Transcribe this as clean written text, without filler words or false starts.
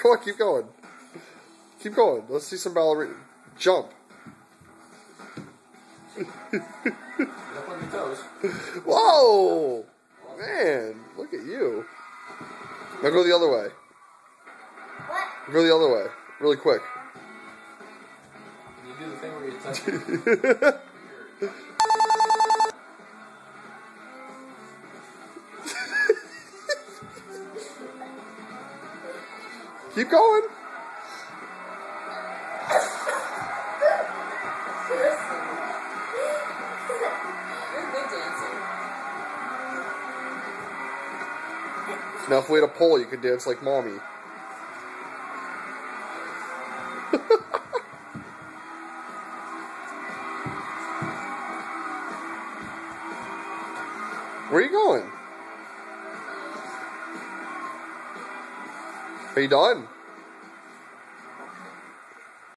Come on, keep going. Keep going. Let's see some ballerina. Jump. Up on your toes. Whoa! Man, look at you. Now go the other way. What? Go the other way. Really quick. Can you do the thing where you touch it? Keep going. You're a good dancer. Now if we had a pole, you could dance like mommy. Where are you going? Are you done?